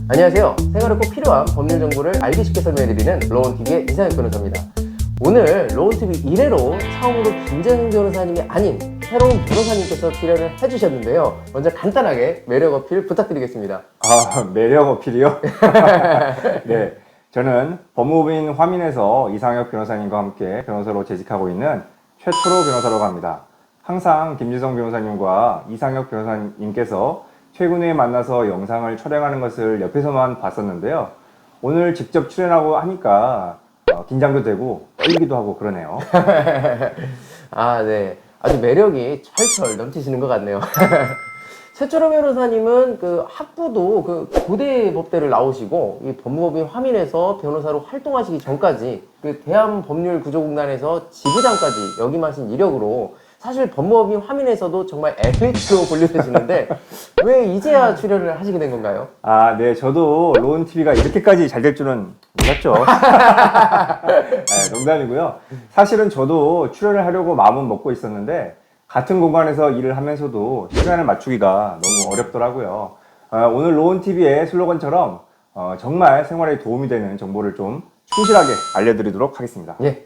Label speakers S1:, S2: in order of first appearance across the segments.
S1: 안녕하세요. 생활에 꼭 필요한 법률 정보를 알기 쉽게 설명해드리는 로운TV의 이상혁 변호사입니다. 오늘 로운TV 1회로 처음으로 김재승 변호사님이 아닌 새로운 변호사님께서 출연을 해주셨는데요. 먼저 간단하게 매력 어필 부탁드리겠습니다.
S2: 매력 어필이요? 네, 저는 법무부인 화민에서 이상혁 변호사님과 함께 변호사로 재직하고 있는 최초로 변호사라고 합니다. 항상 김재성 변호사님과 이상혁 변호사님께서 최근에 만나서 영상을 촬영하는 것을 옆에서만 봤었는데요. 오늘 직접 출연하고 하니까 긴장도 되고 떨리기도 하고 그러네요.
S1: 네. 아주 매력이 철철 넘치시는 것 같네요. 최초로 변호사님은 그 학부도 그 고대 법대를 나오시고 이 법무법인 화민에서 변호사로 활동하시기 전까지 그 대한법률구조공단에서 지부장까지 역임하신 이력으로 사실 법무법인 화민에서도 정말 엘리트로 분류되시는데 왜 이제야 출연을 하시게 된 건가요?
S2: 네, 저도 로운TV가 이렇게까지 잘 될 줄은 몰랐죠. 농담이고요. 사실은 저도 출연을 하려고 마음은 먹고 있었는데 같은 공간에서 일을 하면서도 시간을 맞추기가 너무 어렵더라고요. 오늘 로운TV의 슬로건처럼 정말 생활에 도움이 되는 정보를 좀 충실하게 알려드리도록 하겠습니다.
S1: 예.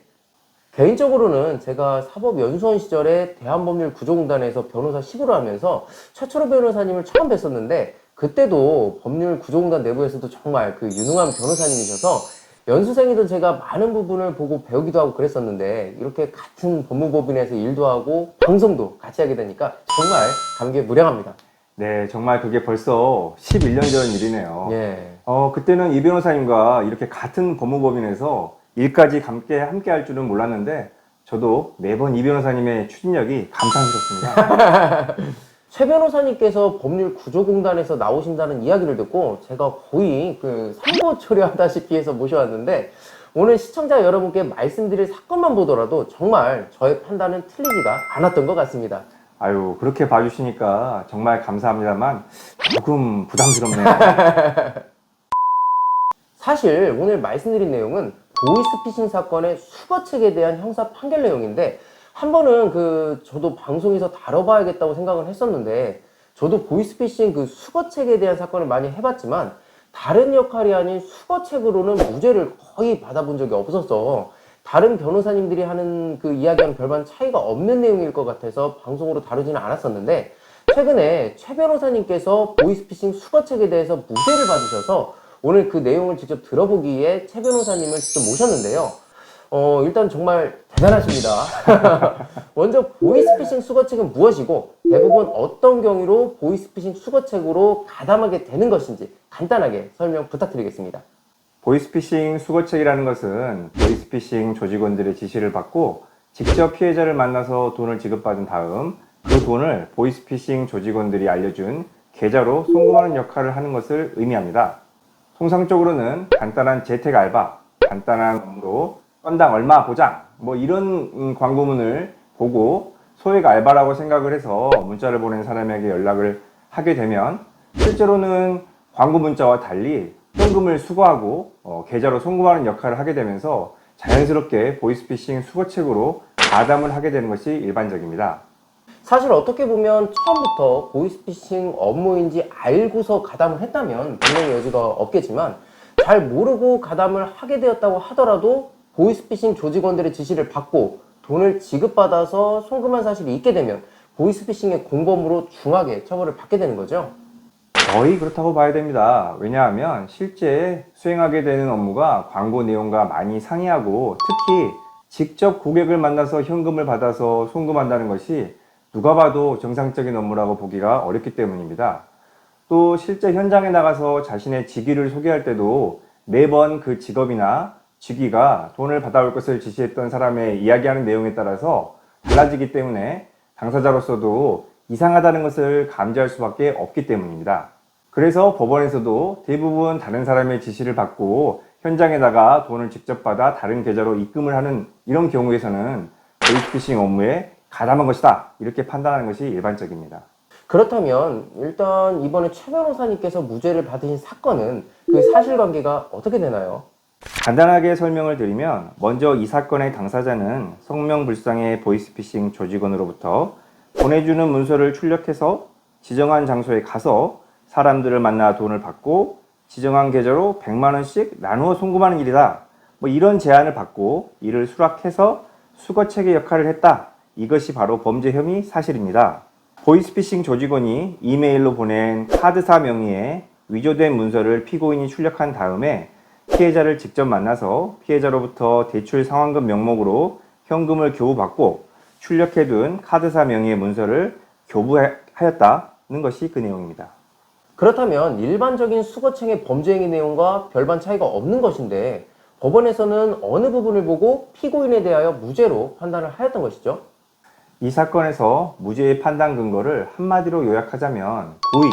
S1: 개인적으로는 제가 사법연수원 시절에 대한법률구조공단에서 변호사 10으로 하면서 최초로 변호사님을 처음 뵀었는데 그때도 법률구조공단 내부에서도 정말 그 유능한 변호사님이셔서 연수생이던 제가 많은 부분을 보고 배우기도 하고 그랬었는데 이렇게 같은 법무법인에서 일도 하고 방송도 같이 하게 되니까 정말 감개무량합니다.
S2: 네, 정말 그게 벌써 11년 전 일이네요.
S1: 예.
S2: 그때는 이 변호사님과 이렇게 같은 법무법인에서 일까지 함께 할 줄은 몰랐는데 저도 매번 이 변호사님의 추진력이 감탄스럽습니다.
S1: 최 변호사님께서 법률구조공단에서 나오신다는 이야기를 듣고 제가 거의 그 선거 처리하다시피 해서 모셔왔는데 오늘 시청자 여러분께 말씀드릴 사건만 보더라도 정말 저의 판단은 틀리지가 않았던 것 같습니다.
S2: 아유, 그렇게 봐주시니까 정말 감사합니다만 조금 부담스럽네요.
S1: 사실 오늘 말씀드린 내용은 보이스피싱 사건의 수거책에 대한 형사 판결 내용인데 한 번은 저도 방송에서 다뤄봐야겠다고 생각을 했었는데 저도 보이스피싱 그 수거책에 대한 사건을 많이 해봤지만 다른 역할이 아닌 수거책으로는 무죄를 거의 받아본 적이 없어서 다른 변호사님들이 하는 그 이야기와는 별반 차이가 없는 내용일 것 같아서 방송으로 다루지는 않았었는데 최근에 최 변호사님께서 보이스피싱 수거책에 대해서 무죄를 받으셔서 오늘 그 내용을 직접 들어보기에 최 변호사님을 직접 모셨는데요. 일단 정말 대단하십니다. 먼저 보이스피싱 수거책은 무엇이고 대부분 어떤 경위로 보이스피싱 수거책으로 가담하게 되는 것인지 간단하게 설명 부탁드리겠습니다.
S2: 보이스피싱 수거책이라는 것은 보이스피싱 조직원들의 지시를 받고 직접 피해자를 만나서 돈을 지급받은 다음 그 돈을 보이스피싱 조직원들이 알려준 계좌로 송금하는 역할을 하는 것을 의미합니다. 통상적으로는 간단한 재택 알바, 간단한 업무로 건당 얼마 보장 이런 광고문을 보고 소액 알바라고 생각을 해서 문자를 보낸 사람에게 연락을 하게 되면 실제로는 광고 문자와 달리 현금을 수거하고 계좌로 송금하는 역할을 하게 되면서 자연스럽게 보이스피싱 수거책으로 가담을 하게 되는 것이 일반적입니다.
S1: 사실 어떻게 보면 처음부터 보이스피싱 업무인지 알고서 가담을 했다면 분명히 여지가 없겠지만 잘 모르고 가담을 하게 되었다고 하더라도 보이스피싱 조직원들의 지시를 받고 돈을 지급받아서 송금한 사실이 있게 되면 보이스피싱의 공범으로 중하게 처벌을 받게 되는 거죠.
S2: 거의 그렇다고 봐야 됩니다. 왜냐하면 실제 수행하게 되는 업무가 광고 내용과 많이 상이하고 특히 직접 고객을 만나서 현금을 받아서 송금한다는 것이 누가 봐도 정상적인 업무라고 보기가 어렵기 때문입니다. 또 실제 현장에 나가서 자신의 직위를 소개할 때도 매번 그 직업이나 직위가 돈을 받아올 것을 지시했던 사람의 이야기하는 내용에 따라서 달라지기 때문에 당사자로서도 이상하다는 것을 감지할 수밖에 없기 때문입니다. 그래서 법원에서도 대부분 다른 사람의 지시를 받고 현장에 나가 돈을 직접 받아 다른 계좌로 입금을 하는 이런 경우에서는 보이스피싱 업무에 가담한 것이다 이렇게 판단하는 것이 일반적입니다.
S1: 그렇다면 일단 이번에 최 변호사님께서 무죄를 받으신 사건은 그 사실관계가 어떻게 되나요?
S2: 간단하게 설명을 드리면 먼저 이 사건의 당사자는 성명불상의 보이스피싱 조직원으로부터 보내주는 문서를 출력해서 지정한 장소에 가서 사람들을 만나 돈을 받고 지정한 계좌로 100만 원씩 나누어 송금하는 일이다. 뭐 이런 제안을 받고 이를 수락해서 수거체계 역할을 했다. 이것이 바로 범죄 혐의 사실입니다. 보이스피싱 조직원이 이메일로 보낸 카드사 명의의 위조된 문서를 피고인이 출력한 다음에 피해자를 직접 만나서 피해자로부터 대출 상환금 명목으로 현금을 교부받고 출력해둔 카드사 명의의 문서를 교부하였다는 것이 그 내용입니다.
S1: 그렇다면 일반적인 수거체계 범죄 행위 내용과 별반 차이가 없는 것인데 법원에서는 어느 부분을 보고 피고인에 대하여 무죄로 판단을 하였던 것이죠?
S2: 이 사건에서 무죄의 판단 근거를 한마디로 요약하자면 고의,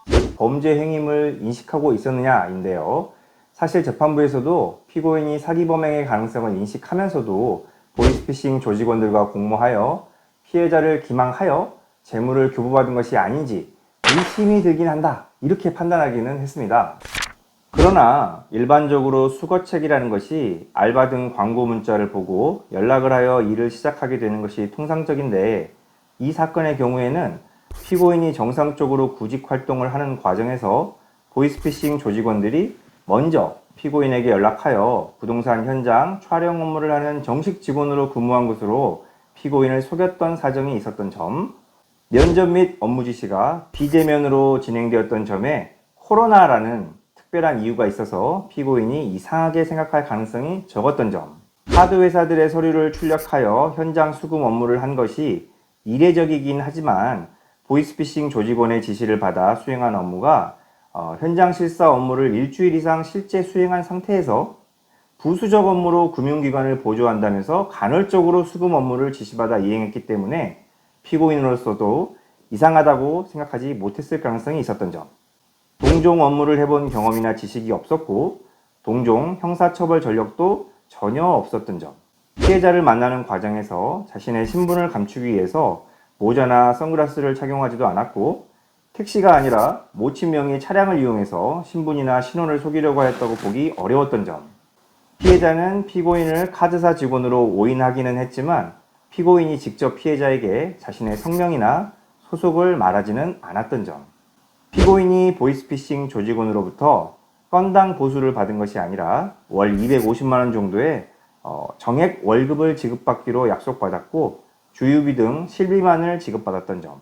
S2: 즉 범죄 행위를 인식하고 있었느냐인데요. 사실 재판부에서도 피고인이 사기 범행의 가능성을 인식하면서도 보이스피싱 조직원들과 공모하여 피해자를 기망하여 재물을 교부받은 것이 아닌지 의심이 들긴 한다, 이렇게 판단하기는 했습니다. 그러나 일반적으로 수거책이라는 것이 알바 등 광고 문자를 보고 연락을 하여 일을 시작하게 되는 것이 통상적인데, 이 사건의 경우에는 피고인이 정상적으로 구직 활동을 하는 과정에서 보이스피싱 조직원들이 먼저 피고인에게 연락하여 부동산 현장 촬영 업무를 하는 정식 직원으로 근무한 것으로 피고인을 속였던 사정이 있었던 점, 면접 및 업무 지시가 비대면으로 진행되었던 점에 코로나라는 특별한 이유가 있어서 피고인이 이상하게 생각할 가능성이 적었던 점, 카드 회사들의 서류를 출력하여 현장 수금 업무를 한 것이 이례적이긴 하지만 보이스피싱 조직원의 지시를 받아 수행한 업무가 현장 실사 업무를 일주일 이상 실제 수행한 상태에서 부수적 업무로 금융기관을 보조한다면서 간헐적으로 수금 업무를 지시받아 이행했기 때문에 피고인으로서도 이상하다고 생각하지 못했을 가능성이 있었던 점, 동종 업무를 해본 경험이나 지식이 없었고 동종 형사처벌 전력도 전혀 없었던 점, 피해자를 만나는 과정에서 자신의 신분을 감추기 위해서 모자나 선글라스를 착용하지도 않았고 택시가 아니라 모친명의 차량을 이용해서 신분이나 신원을 속이려고 했다고 보기 어려웠던 점, 피해자는 피고인을 카드사 직원으로 오인하기는 했지만 피고인이 직접 피해자에게 자신의 성명이나 소속을 말하지는 않았던 점, 피고인이 보이스피싱 조직원으로부터 건당 보수를 받은 것이 아니라 월 250만 원 정도의 정액 월급을 지급받기로 약속받았고 주유비 등 실비만을 지급받았던 점,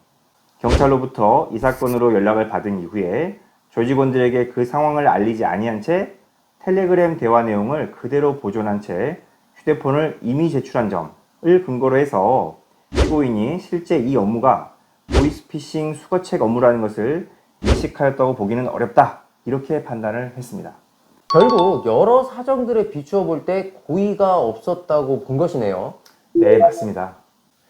S2: 경찰로부터 이 사건으로 연락을 받은 이후에 조직원들에게 그 상황을 알리지 아니한 채 텔레그램 대화 내용을 그대로 보존한 채 휴대폰을 이미 제출한 점을 근거로 해서 피고인이 실제 이 업무가 보이스피싱 수거책 업무라는 것을 인식하였다고 보기는 어렵다, 이렇게 판단을 했습니다.
S1: 결국 여러 사정들에 비추어 볼 때 고의가 없었다고 본 것이네요.
S2: 네, 맞습니다.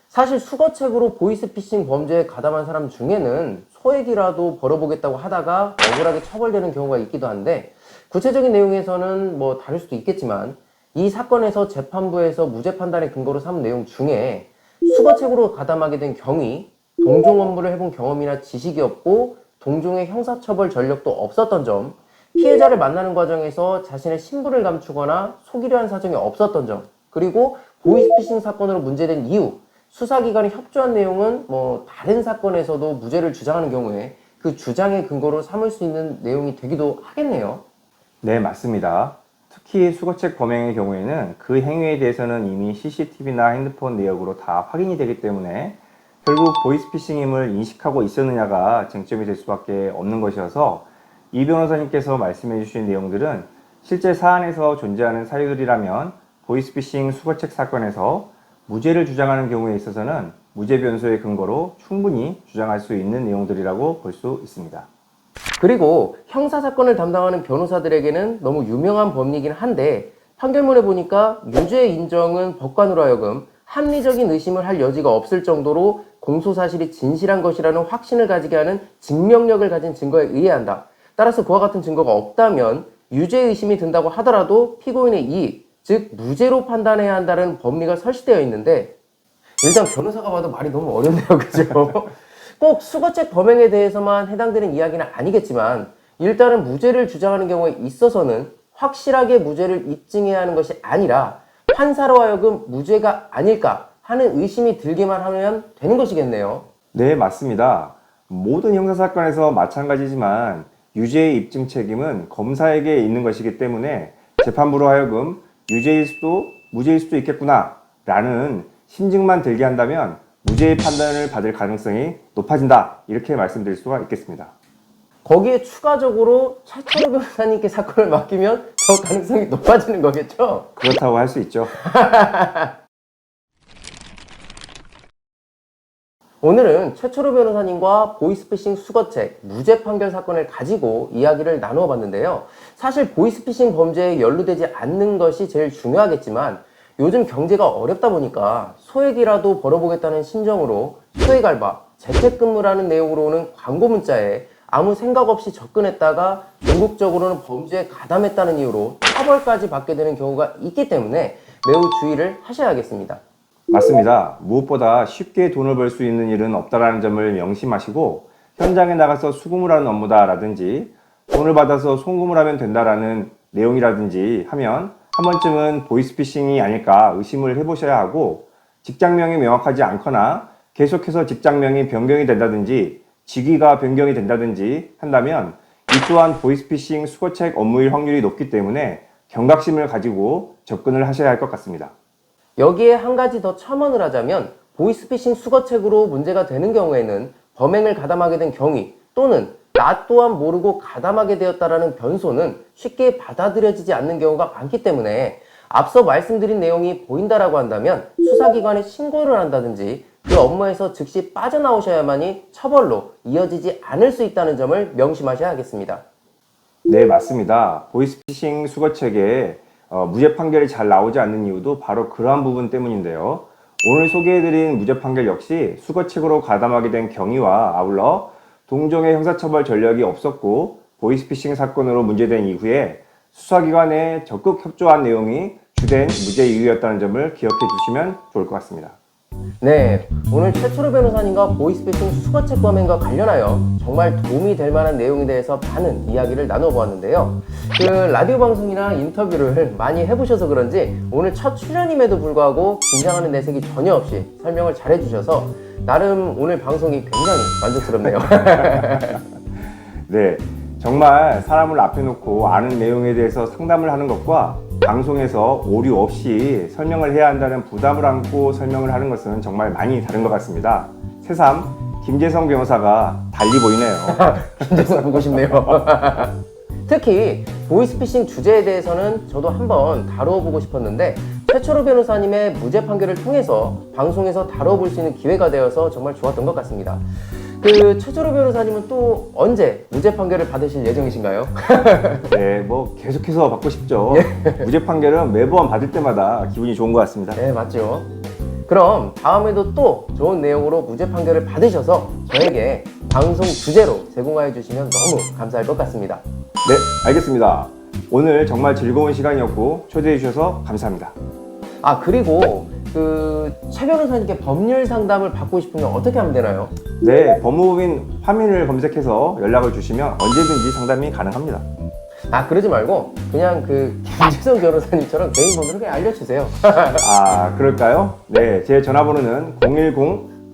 S1: 사실 수거책으로 보이스피싱 범죄에 가담한 사람 중에는 소액이라도 벌어보겠다고 하다가 억울하게 처벌되는 경우가 있기도 한데 구체적인 내용에서는 뭐 다를 수도 있겠지만 이 사건에서 재판부에서 무죄 판단의 근거로 삼은 내용 중에 수거책으로 가담하게 된 경위, 동종 업무를 해본 경험이나 지식이 없고 동종의 형사처벌 전력도 없었던 점, 피해자를 만나는 과정에서 자신의 신분을 감추거나 속이려 한 사정이 없었던 점, 그리고 보이스피싱 사건으로 문제된 이유, 수사기관이 협조한 내용은 뭐 다른 사건에서도 무죄를 주장하는 경우에 그 주장의 근거로 삼을 수 있는 내용이 되기도 하겠네요.
S2: 네, 맞습니다. 특히 수거책 범행의 경우에는 그 행위에 대해서는 이미 CCTV나 핸드폰 내역으로 다 확인이 되기 때문에 결국 보이스피싱임을 인식하고 있었느냐가 쟁점이 될 수밖에 없는 것이어서 이 변호사님께서 말씀해 주신 내용들은 실제 사안에서 존재하는 사유들이라면 보이스피싱 수거책 사건에서 무죄를 주장하는 경우에 있어서는 무죄 변소의 근거로 충분히 주장할 수 있는 내용들이라고 볼 수 있습니다.
S1: 그리고 형사사건을 담당하는 변호사들에게는 너무 유명한 법리이긴 한데 판결문에 보니까 유죄 인정은 법관으로 하여금 합리적인 의심을 할 여지가 없을 정도로 공소사실이 진실한 것이라는 확신을 가지게 하는 증명력을 가진 증거에 의해야 한다. 따라서 그와 같은 증거가 없다면 유죄 의심이 든다고 하더라도 피고인의 이익, 즉 무죄로 판단해야 한다는 법리가 설치되어 있는데 일단 변호사가 봐도 말이 너무 어렵네요. 그죠? 꼭 수거책 범행에 대해서만 해당되는 이야기는 아니겠지만 일단은 무죄를 주장하는 경우에 있어서는 확실하게 무죄를 입증해야 하는 것이 아니라 판사로 하여금 무죄가 아닐까 하는 의심이 들기만 하면 되는 것이겠네요.
S2: 네, 맞습니다. 모든 형사사건에서 마찬가지지만 유죄의 입증 책임은 검사에게 있는 것이기 때문에 재판부로 하여금 유죄일 수도 무죄일 수도 있겠구나 라는 심증만 들게 한다면 무죄의 판단을 받을 가능성이 높아진다, 이렇게 말씀드릴 수가 있겠습니다.
S1: 거기에 추가적으로 최철호 변호사님께 사건을 맡기면 더 가능성이 높아지는 거겠죠?
S2: 그렇다고 할 수 있죠.
S1: 오늘은 최철호 변호사님과 보이스피싱 수거책 무죄 판결 사건을 가지고 이야기를 나누어 봤는데요. 사실 보이스피싱 범죄에 연루되지 않는 것이 제일 중요하겠지만 요즘 경제가 어렵다 보니까 소액이라도 벌어보겠다는 심정으로 소액 알바, 재택근무라는 내용으로 오는 광고 문자에 아무 생각 없이 접근했다가 궁극적으로는 범죄에 가담했다는 이유로 처벌까지 받게 되는 경우가 있기 때문에 매우 주의를 하셔야겠습니다.
S2: 맞습니다. 무엇보다 쉽게 돈을 벌 수 있는 일은 없다라는 점을 명심하시고 현장에 나가서 수금을 하는 업무다라든지 돈을 받아서 송금을 하면 된다라는 내용이라든지 하면 한 번쯤은 보이스피싱이 아닐까 의심을 해보셔야 하고, 직장명이 명확하지 않거나 계속해서 직장명이 변경이 된다든지 직위가 변경이 된다든지 한다면 이 또한 보이스피싱 수거책 업무일 확률이 높기 때문에 경각심을 가지고 접근을 하셔야 할 것 같습니다.
S1: 여기에 한 가지 더 첨언을 하자면 보이스피싱 수거책으로 문제가 되는 경우에는 범행을 가담하게 된 경위 또는 나 또한 모르고 가담하게 되었다라는 변소는 쉽게 받아들여지지 않는 경우가 많기 때문에 앞서 말씀드린 내용이 보인다라고 한다면 수사기관에 신고를 한다든지 그 업무에서 즉시 빠져나오셔야만이 처벌로 이어지지 않을 수 있다는 점을 명심하셔야 하겠습니다.
S2: 네, 맞습니다. 보이스피싱 수거책에 무죄 판결이 잘 나오지 않는 이유도 바로 그러한 부분 때문인데요. 오늘 소개해드린 무죄 판결 역시 수거책으로 가담하게 된 경위와 아울러 동종의 형사처벌 전력이 없었고 보이스피싱 사건으로 문제된 이후에 수사기관에 적극 협조한 내용이 주된 무죄 이유였다는 점을 기억해 두시면 좋을 것 같습니다.
S1: 네, 오늘 최철호 변호사님과 보이스피싱 수거책 범행과 관련하여 정말 도움이 될 만한 내용에 대해서 많은 이야기를 나눠 보았는데요. 그 라디오 방송이나 인터뷰를 많이 해보셔서 그런지 오늘 첫 출연임에도 불구하고 긴장하는 내색이 전혀 없이 설명을 잘 해주셔서 나름 오늘 방송이 굉장히 만족스럽네요.
S2: 네, 정말 사람을 앞에 놓고 아는 내용에 대해서 상담을 하는 것과 방송에서 오류 없이 설명을 해야 한다는 부담을 안고 설명을 하는 것은 정말 많이 다른 것 같습니다. 새삼 김재성 변호사가 달리 보이네요.
S1: 김재성 보고 싶네요. 특히 보이스피싱 주제에 대해서는 저도 한번 다뤄보고 싶었는데 최철호 변호사님의 무죄 판결을 통해서 방송에서 다뤄볼 수 있는 기회가 되어서 정말 좋았던 것 같습니다. 그 최철호 변호사님은 또 언제 무죄 판결을 받으실 예정이신가요?
S2: 네, 뭐 계속해서 받고 싶죠. 무죄 판결은 매번 받을 때마다 기분이 좋은 것 같습니다.
S1: 네, 맞죠. 그럼 다음에도 또 좋은 내용으로 무죄 판결을 받으셔서 저에게 방송 주제로 제공해 주시면 너무 감사할 것 같습니다.
S2: 네, 알겠습니다. 오늘 정말 즐거운 시간이었고 초대해 주셔서 감사합니다.
S1: 아, 그리고 최 변호사님께 법률 상담을 받고 싶으면 어떻게 하면 되나요?
S2: 네, 법무법인 화면을 검색해서 연락을 주시면 언제든지 상담이 가능합니다.
S1: 아, 그러지 말고 그냥 김재성 변호사님처럼 개인 번호를 그냥 알려주세요.
S2: 아, 그럴까요? 네, 제 전화번호는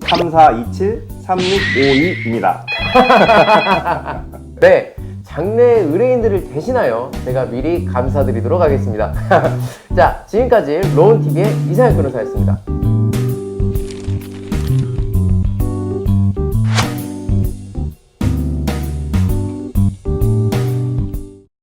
S2: 010-3427-3652입니다.
S1: 네, 장래 의뢰인들을 대신하여 제가 미리 감사드리도록 하겠습니다. 자, 지금까지 로운TV의 이상혁 변호사였습니다.